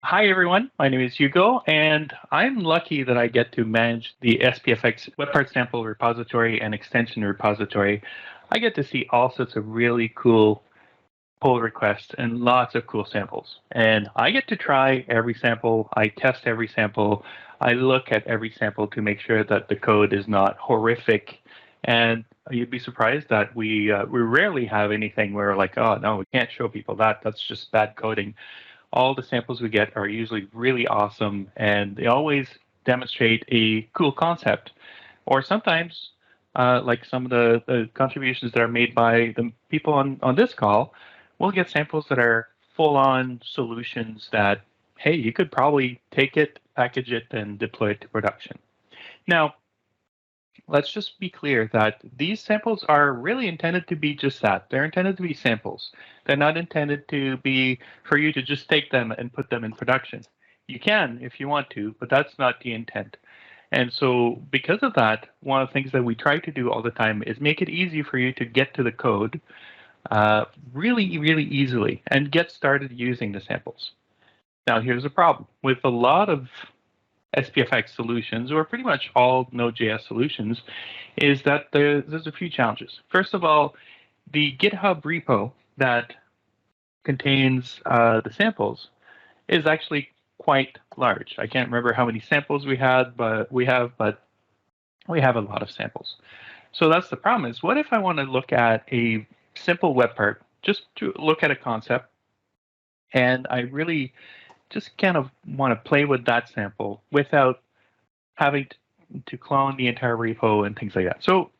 Hi, everyone. My name is Hugo, and I'm lucky that I get to manage the SPFx Webpart Sample repository and extension repository. I get to see all sorts of really cool pull requests and lots of cool samples. And I get to try every sample. I test every sample. I look at every sample to make sure that the code is not horrific. And you'd be surprised that we rarely have anything where we're like, oh, no, we can't show people that. That's just bad coding. All the samples we get are usually really awesome, and they always demonstrate a cool concept. Or sometimes, like some of the contributions that are made by the people on this call, we'll get samples that are full-on solutions that, hey, you could probably take it, package it, and deploy it to production. Now, let's just be clear that these samples are really intended to be just that. They're intended to be samples. They're not intended to be for you to just take them and put them in production. You can if you want to, but that's not the intent. And so because of that, one of the things that we try to do all the time is make it easy for you to get to the code really, really easily and get started using the samples. Now, here's the problem. With a lot of SPFX solutions, or pretty much all Node.js solutions, is that there's a few challenges. First of all, the GitHub repo that contains the samples is actually quite large. I can't remember how many samples we have, but we have a lot of samples. So that's the problem is, what if I want to look at a simple web part, just to look at a concept, and I really just kind of want to play with that sample without having to clone the entire repo and things like that. So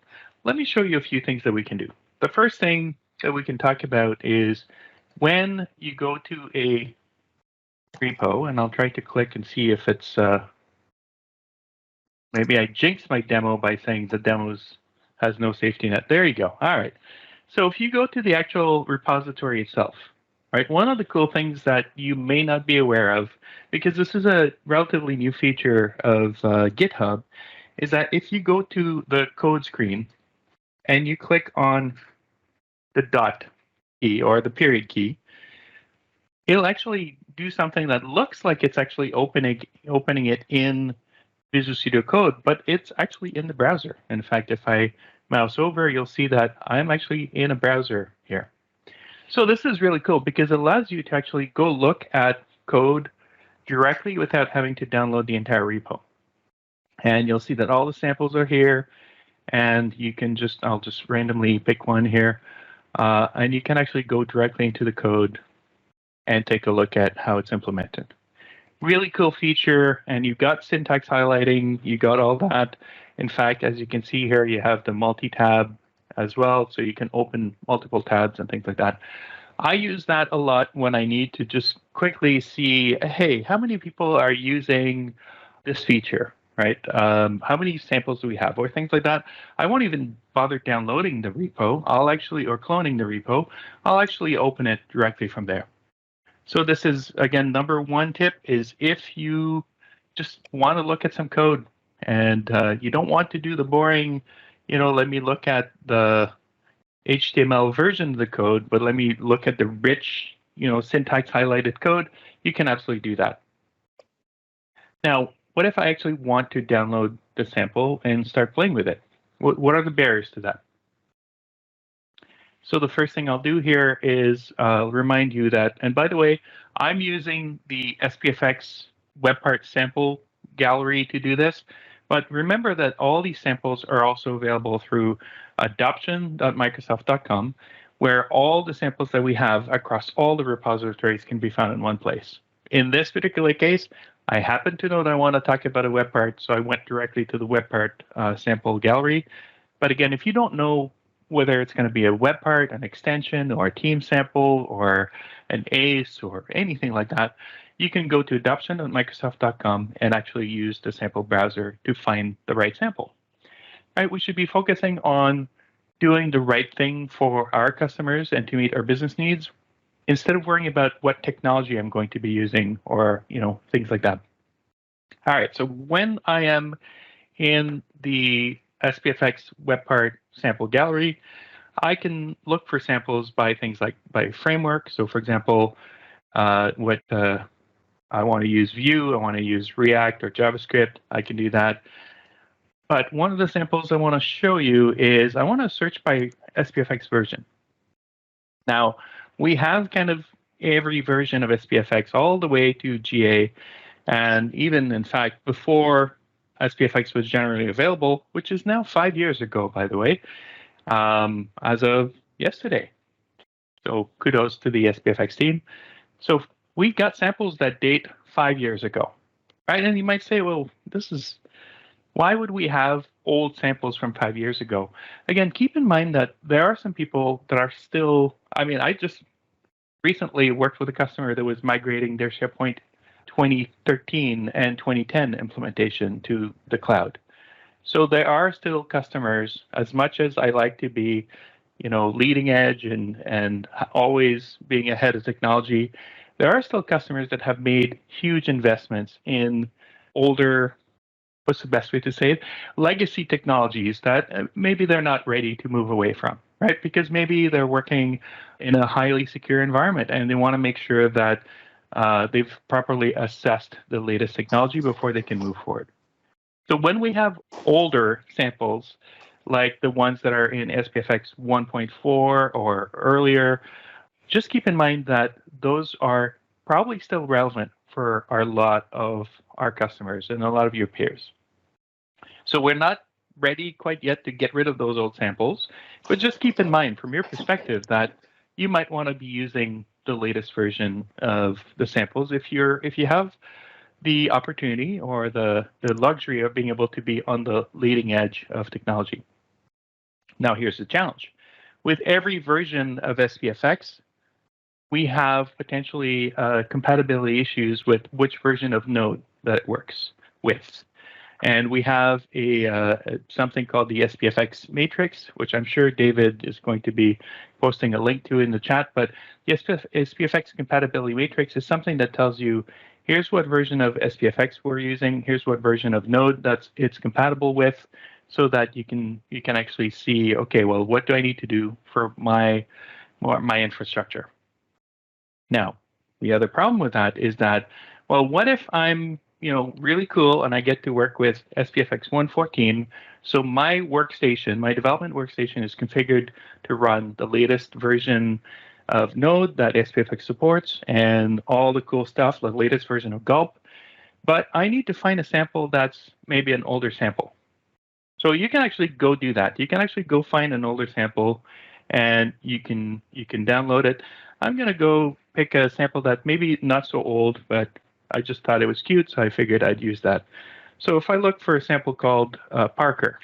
let me show you a few things that we can do. The first thing that we can talk about is when you go to a repo, and I'll try to click and see if it's, maybe I jinxed my demo by saying the demos has no safety net. There you go. All right. So if you go to the actual repository itself, right, one of the cool things that you may not be aware of, because this is a relatively new feature of GitHub, is that if you go to the code screen and you click on the dot key or the period key, it'll actually do something that looks like it's actually opening it in Visual Studio Code, but it's actually in the browser. In fact, if I mouse over, you'll see that I'm actually in a browser here. So this is really cool because it allows you to actually go look at code directly without having to download the entire repo. And you'll see that all the samples are here, and you can just, I'll just randomly pick one here, and you can actually go directly into the code and take a look at how it's implemented. Really cool feature, and you've got syntax highlighting, you got all that. In fact, as you can see here, you have the multi-tab as well, so you can open multiple tabs and things like that. I use that a lot when I need to just quickly see, hey, how many people are using this feature, right? How many samples do we have, or things like that. I won't even bother downloading the repo. Or cloning the repo. I'll actually open it directly from there. So this is, again, number one tip is if you just want to look at some code and you don't want to do the boring, let me look at the HTML version of the code, but let me look at the rich, syntax highlighted code, you can absolutely do that. Now, what if I actually want to download the sample and start playing with it? What are the barriers to that? So the first thing I'll do here is remind you that, and by the way, I'm using the SPFx Webpart sample gallery to do this, but remember that all these samples are also available through adoption.microsoft.com, where all the samples that we have across all the repositories can be found in one place. In this particular case, I happen to know that I want to talk about a web part, so I went directly to the Webpart sample gallery. But again, if you don't know whether it's going to be a web part, an extension, or a team sample, or an ACE, or anything like that, you can go to adoption.microsoft.com and actually use the sample browser to find the right sample. Right? We should be focusing on doing the right thing for our customers and to meet our business needs, instead of worrying about what technology I'm going to be using or things like that. All right, so when I am in the SPFx Webpart sample gallery, I can look for samples by things like by framework. So for example, what I want to use Vue, I want to use React or JavaScript, I can do that. But one of the samples I want to show you is I want to search by SPFX version. Now, we have kind of every version of SPFX all the way to GA, and even, in fact, before SPFX was generally available, which is now 5 years ago, by the way, as of yesterday. So kudos to the SPFX team. So we got samples that date 5 years ago, right? And you might say, well, why would we have old samples from 5 years ago? Again, keep in mind that there are some people that are still, I just recently worked with a customer that was migrating their SharePoint 2013 and 2010 implementation to the cloud. So there are still customers, as much as I like to be, leading edge and always being ahead of technology, there are still customers that have made huge investments in older, what's the best way to say it, legacy technologies that maybe they're not ready to move away from, right? Because maybe they're working in a highly secure environment and they want to make sure that they've properly assessed the latest technology before they can move forward. So when we have older samples, like the ones that are in SPFX 1.4 or earlier, just keep in mind that those are probably still relevant for a lot of our customers and a lot of your peers. So we're not ready quite yet to get rid of those old samples, but just keep in mind from your perspective that you might want to be using the latest version of the samples if you have the opportunity or the luxury of being able to be on the leading edge of technology. Now, here's the challenge. With every version of SPFX, we have potentially compatibility issues with which version of Node that it works with. And we have something called the SPFx Matrix, which I'm sure David is going to be posting a link to in the chat. But the SPFX Compatibility Matrix is something that tells you, here's what version of SPFX we're using, here's what version of Node it's compatible with, so that you can actually see, okay, well, what do I need to do for my infrastructure? Now, the other problem with that is that, well, what if I'm really cool and I get to work with SPFX 1.14, so my workstation, my development workstation is configured to run the latest version of Node that SPFX supports and all the cool stuff, the latest version of Gulp, but I need to find a sample that's maybe an older sample. So you can actually go do that. You can actually go find an older sample and you can download it. I'm going to go pick a sample that maybe not so old, but I just thought it was cute, so I figured I'd use that. So if I look for a sample called Parker,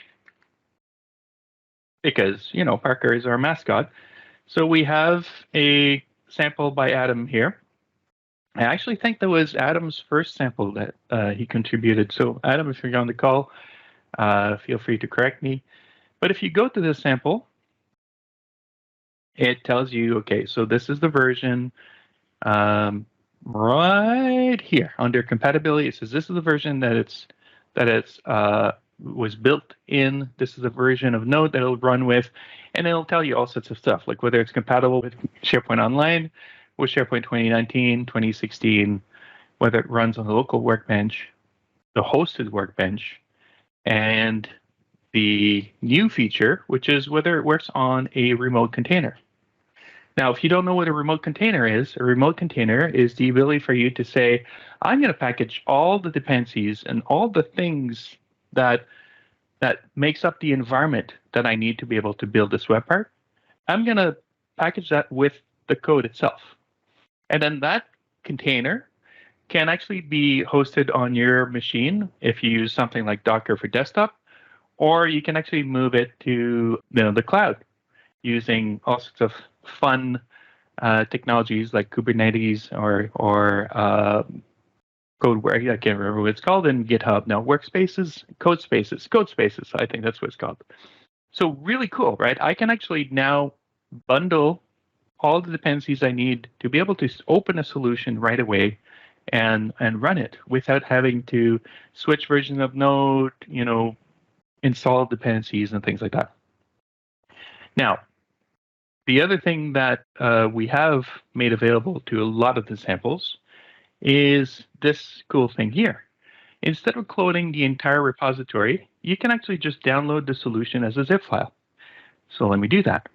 because, Parker is our mascot. So we have a sample by Adam here. I actually think that was Adam's first sample that he contributed. So Adam, if you're on the call, feel free to correct me. But if you go to this sample, it tells you, okay, so this is the version right here under compatibility. It says this is the version that was built in. This is the version of Node that it'll run with, and it'll tell you all sorts of stuff, like whether it's compatible with SharePoint Online, with SharePoint 2019, 2016, whether it runs on the local workbench, the hosted workbench, and the new feature, which is whether it works on a remote container. Now, if you don't know what a remote container is the ability for you to say, I'm going to package all the dependencies and all the things that makes up the environment that I need to be able to build this web part. I'm going to package that with the code itself. And then that container can actually be hosted on your machine if you use something like Docker for desktop, or you can actually move it to the cloud using all sorts of fun technologies like Kubernetes or CodeWare. I can't remember what it's called in GitHub now. Workspaces, Codespaces. I think that's what it's called. So really cool, right? I can actually now bundle all the dependencies I need to be able to open a solution right away and run it without having to switch versions of Node, install dependencies and things like that. Now, The other thing that we have made available to a lot of the samples is this cool thing here. Instead of cloning the entire repository, you can actually just download the solution as a zip file. So let me do that.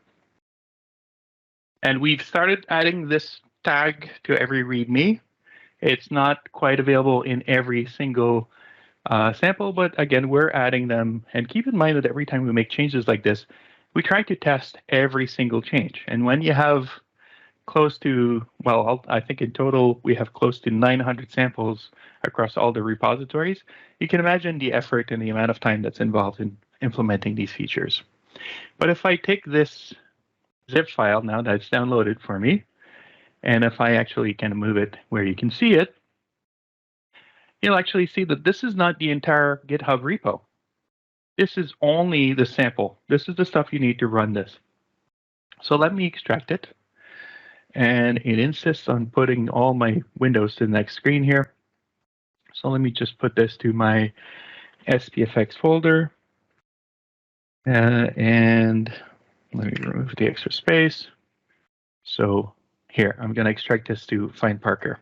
And we've started adding this tag to every README. It's not quite available in every single sample, but again, we're adding them. And keep in mind that every time we make changes like this, we try to test every single change. And when you have close to, well, I think in total we have close to 900 samples across all the repositories, you can imagine the effort and the amount of time that's involved in implementing these features. But if I take this zip file now that's downloaded for me, and if I actually kind of move it where you can see it, you'll actually see that this is not the entire GitHub repo. This is only the sample. This is the stuff you need to run this. So let me extract it. And it insists on putting all my windows to the next screen here. So let me just put this to my SPFx folder. And let me remove the extra space. So here, I'm going to extract this to find Parker.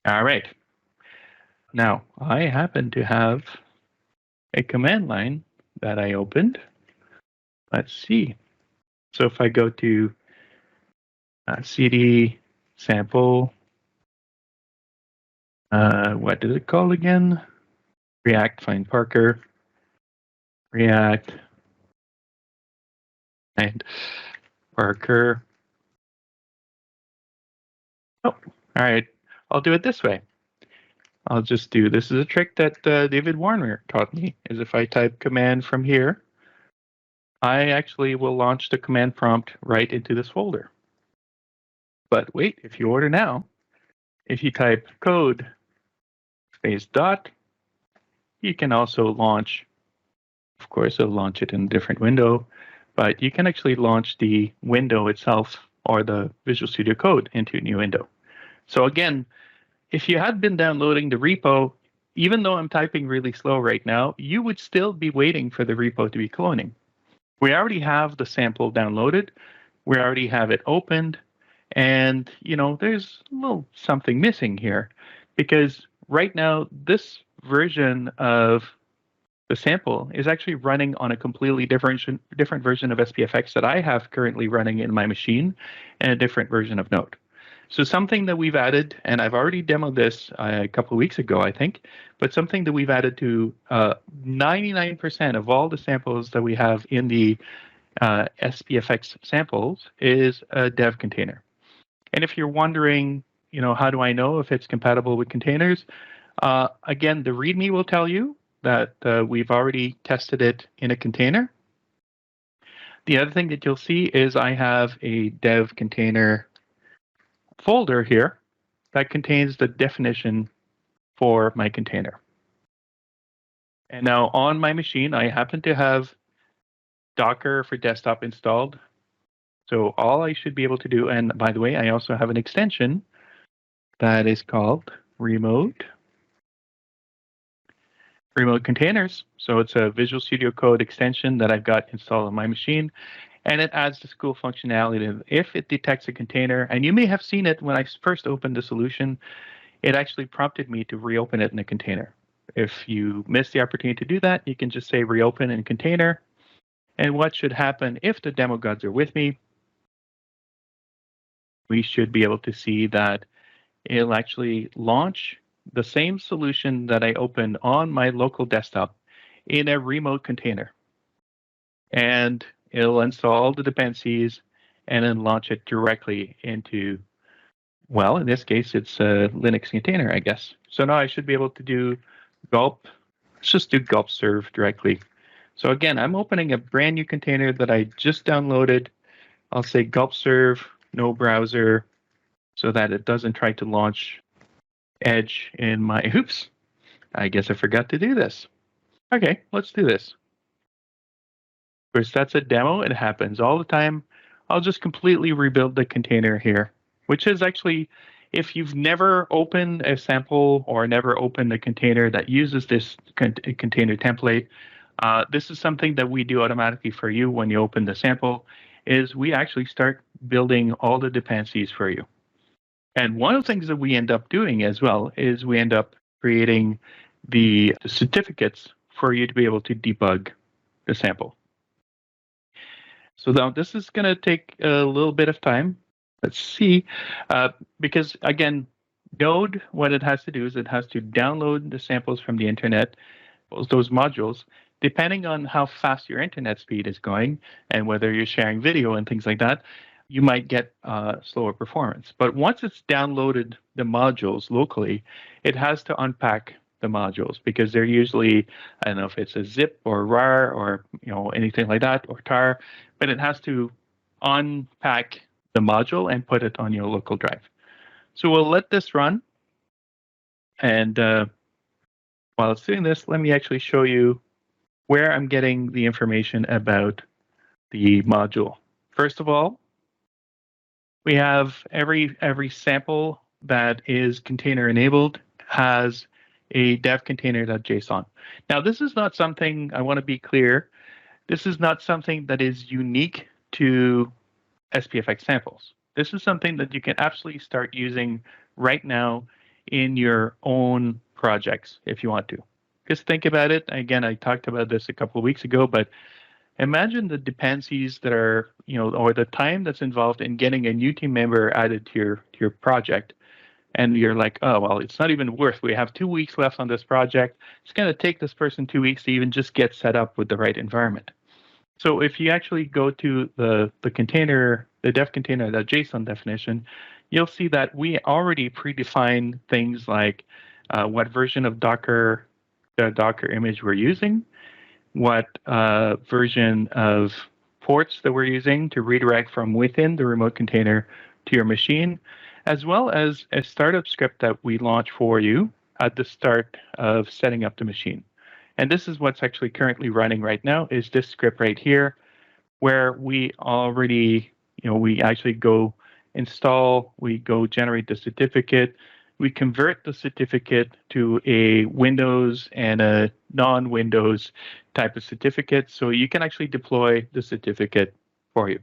All right. Now, I happen to have a command line that I opened. Let's see. So if I go to cd sample, what is it called again? React find Parker, React find Parker. Oh, all right. I'll do it this way. I'll just do, this is a trick that David Warner taught me, is if I type command from here, I actually will launch the command prompt right into this folder. But wait, if you order now, if you type code space dot, you can also launch, of course, it'll launch it in a different window, but you can actually launch the window itself or the Visual Studio Code into a new window. So again, if you had been downloading the repo, even though I'm typing really slow right now, you would still be waiting for the repo to be cloning. We already have the sample downloaded. We already have it opened. And, you know, there's a little something missing here because right now, this version of the sample is actually running on a completely different version of SPFX that I have currently running in my machine and a different version of Node. So something that we've added, and I've already demoed this a couple of weeks ago, I think, but something that we've added to 99% of all the samples that we have in the SPFX samples is a dev container. And if you're wondering, you know, how do I know if it's compatible with containers? Again, the README will tell you that we've already tested it in a container. The other thing that you'll see is I have a dev container folder here that contains the definition for my container. And now on my machine, I happen to have Docker for desktop installed. So all I should be able to do, and by the way, I also have an extension that is called remote containers. So it's a Visual Studio Code extension that I've got installed on my machine. And it adds this cool functionality of if it detects a container, and you may have seen it when I first opened the solution, it actually prompted me to reopen it in a container. If you miss the opportunity to do that, you can just say reopen in container. And what should happen if the demo gods are with me, we should be able to see that it'll actually launch the same solution that I opened on my local desktop in a remote container. And it'll install the dependencies and then launch it directly into, well, in this case, it's a Linux container, I guess. So now I should be able to do gulp. Let's just do gulp serve directly. So again, I'm opening a brand new container that I just downloaded. I'll say gulp serve, no browser, so that it doesn't try to launch Edge in my, oops, I guess I forgot to do this. Okay, let's do this. Of course, that's a demo. It happens all the time. I'll just completely rebuild the container here, which is actually, if you've never opened a sample or never opened a container that uses this container template, This is something that we do automatically for you when you open the sample, is we actually start building all the dependencies for you. And one of the things that we end up doing as well is we end up creating the certificates for you to be able to debug the sample. So now this is going to take a little bit of time. Let's see, because again, Node, what it has to do is it has to download the samples from the internet, those modules, depending on how fast your internet speed is going and whether you're sharing video and things like that, you might get slower performance. But once it's downloaded the modules locally, it has to unpack the modules because they're usually, I don't know if it's a zip or rar or anything like that or tar, but it has to unpack the module and put it on your local drive. So we'll let this run. And while it's doing this, let me actually show you where I'm getting the information about the module. First of all, we have every sample that is container enabled has a dev container.json. Now, this is not something, I want to be clear, this is not something that is unique to SPFx samples. This is something that you can absolutely start using right now in your own projects if you want to. Just think about it. Again, I talked about this a couple of weeks ago, but imagine the dependencies that are, or the time that's involved in getting a new team member added to your project. And you're like, oh, well, it's not even worth. We have 2 weeks left on this project. It's going to take this person 2 weeks to even just get set up with the right environment. So if you actually go to the container, the dev container.json definition, you'll see that we already predefine things like what version of the Docker image we're using, what version of ports that we're using to redirect from within the remote container to your machine, as well as a startup script that we launch for you at the start of setting up the machine. And this is what's actually currently running right now, is this script right here, where we already, we actually go install, we go generate the certificate, we convert the certificate to a Windows and a non-Windows type of certificate, so you can actually deploy the certificate for you.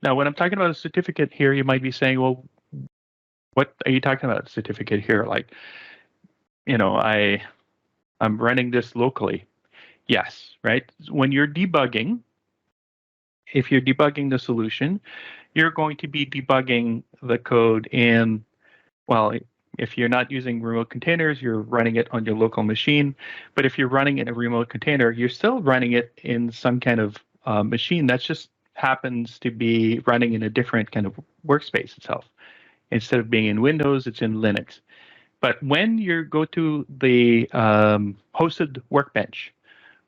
Now, when I'm talking about a certificate here, you might be saying, well, what are you talking about, certificate here? Like, I'm running this locally. Yes, right? When you're debugging, if you're debugging the solution, you're going to be debugging the code in, well, if you're not using remote containers, you're running it on your local machine. But if you're running it in a remote container, you're still running it in some kind of machine that just happens to be running in a different kind of workspace itself. Instead of being in Windows, it's in Linux. But when you go to the hosted workbench,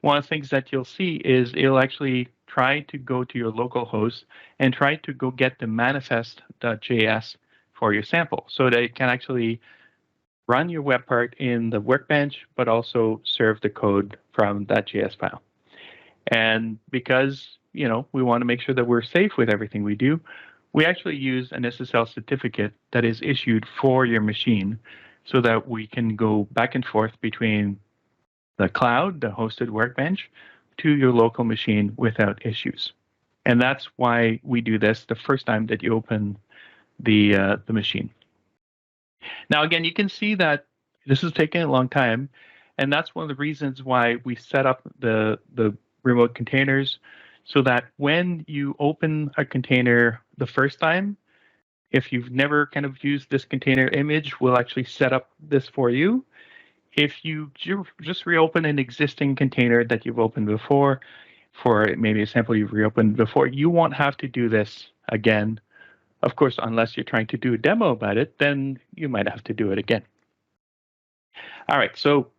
one of the things that you'll see is it'll actually try to go to your local host and try to go get the manifest.js for your sample so that it can actually run your web part in the workbench, but also serve the code from that JS file. And because, we want to make sure that we're safe with everything we do, we actually use an SSL certificate that is issued for your machine so that we can go back and forth between the cloud, the hosted workbench, to your local machine without issues. And that's why we do this the first time that you open the machine. Now, again, you can see that this is taking a long time, and that's one of the reasons why we set up the remote containers so that when you open a container the first time, if you've never kind of used this container image, we'll actually set up this for you. If you just reopen an existing container that you've opened before, for maybe a sample you've reopened before, you won't have to do this again. Of course, unless you're trying to do a demo about it, then you might have to do it again. All right, so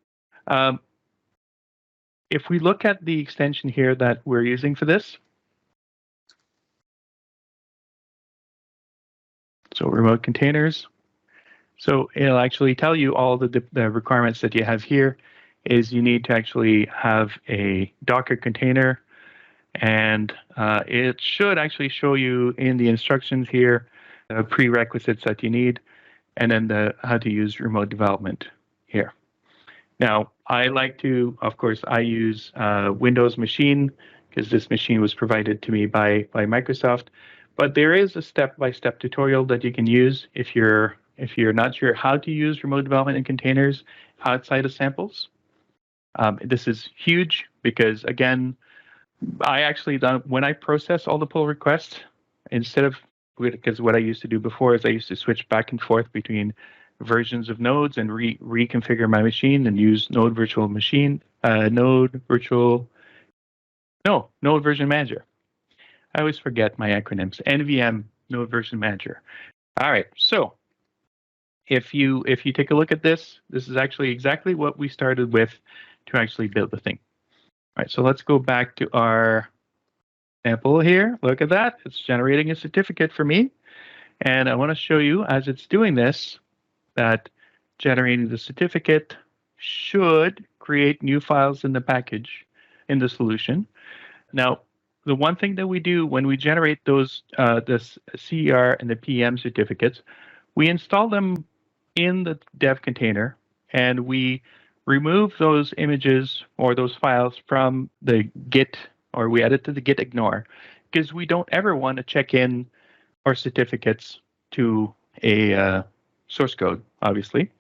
if we look at the extension here that we're using for this, so remote containers, so it'll actually tell you all the requirements that you have here is you need to actually have a Docker container, and it should actually show you in the instructions here the prerequisites that you need, and then how to use remote development here. Now, I like to, of course, I use Windows machine because this machine was provided to me by Microsoft. But there is a step-by-step tutorial that you can use if you're not sure how to use remote development in containers outside of samples. This is huge because, again, I actually when I process all the pull requests, instead of, because what I used to do before is I used to switch back and forth between versions of nodes and reconfigure my machine and use node version manager. I always forget my acronyms. NVM, node version manager. All right, so if you take a look at this is actually exactly what we started with to actually build the thing. All right, so let's go back to our sample here. Look at that. It's generating a certificate for me. And I want to show you as it's doing this, that generating the certificate should create new files in the package, in the solution. Now, the one thing that we do when we generate those, this CER and the PM certificates, we install them in the dev container and we remove those images or those files from the Git, or we add it to the Git ignore, because we don't ever want to check in our certificates to a source code, obviously.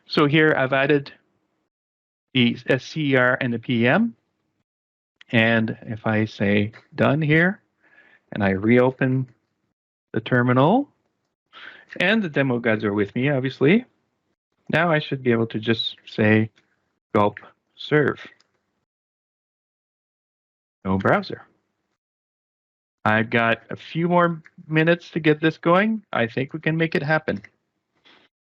So here I've added the SCR and the PM. And if I say done here, and I reopen the terminal, and the demo guides are with me, obviously, now I should be able to just say gulp serve. No browser. I've got a few more minutes to get this going. I think we can make it happen.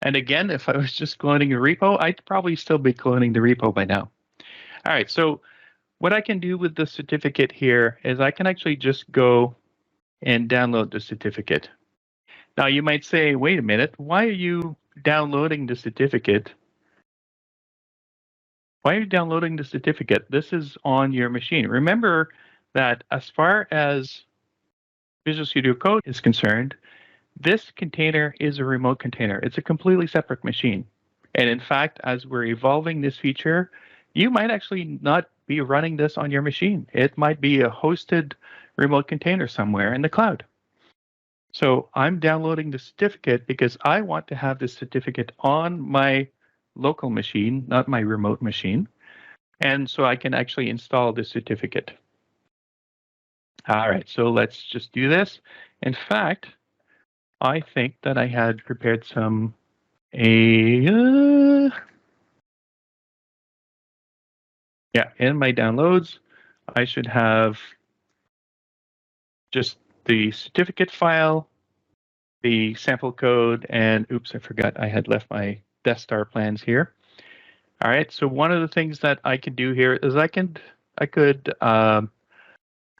And again, if I was just cloning a repo, I'd probably still be cloning the repo by now. All right, so what I can do with the certificate here is I can actually just go and download the certificate. Now you might say, wait a minute, why are you downloading the certificate? Why are you downloading the certificate? This is on your machine. Remember that as far as Visual Studio Code is concerned, this container is a remote container. It's a completely separate machine. And in fact, as we're evolving this feature, you might actually not be running this on your machine. It might be a hosted remote container somewhere in the cloud. So I'm downloading the certificate because I want to have this certificate on my local machine, not my remote machine. And so I can actually install the certificate. All right, so let's just do this. In fact, I think that I had prepared in my downloads, I should have just the certificate file, the sample code, and oops, I forgot I had left my Death Star plans here. All right, so one of the things that I can do here is I could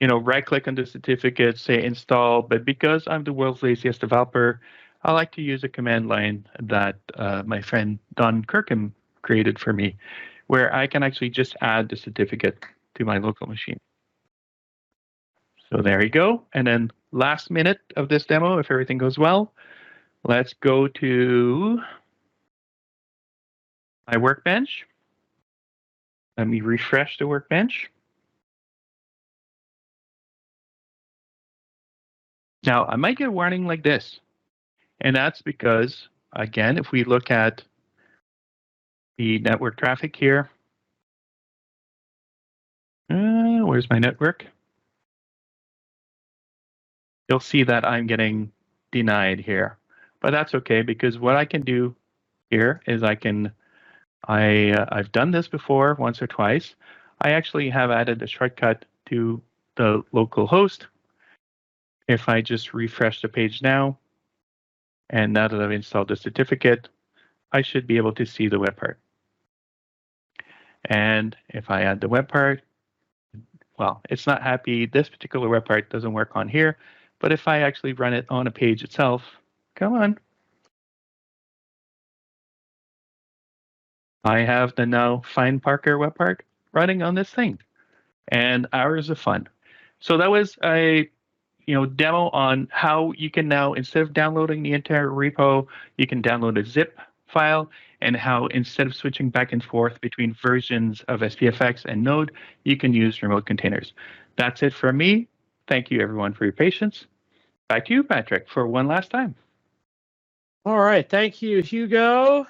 right-click on the certificate, say install, but because I'm the world's laziest developer, I like to use a command line that my friend Don Kirkham created for me, where I can actually just add the certificate to my local machine. So there you go. And then last minute of this demo, if everything goes well, let's go to my workbench. Let me refresh the workbench. Now, I might get a warning like this. And that's because, again, if we look at the network traffic here, where's my network? You'll see that I'm getting denied here. But that's okay, because what I can do here is I've done this before once or twice. I actually have added a shortcut to the local host. If I just refresh the page now, and now that I've installed the certificate, I should be able to see the web part. And if I add the web part, well, it's not happy. This particular web part doesn't work on here. But if I actually run it on a page itself, come on. I have the now Find Parker web part running on this thing, and hours of fun. So that was a demo on how you can now, instead of downloading the entire repo, you can download a zip file, and how instead of switching back and forth between versions of SPFX and Node, you can use remote containers. That's it for me. Thank you, everyone, for your patience. Back to you, Patrick, for one last time. All right. Thank you, Hugo.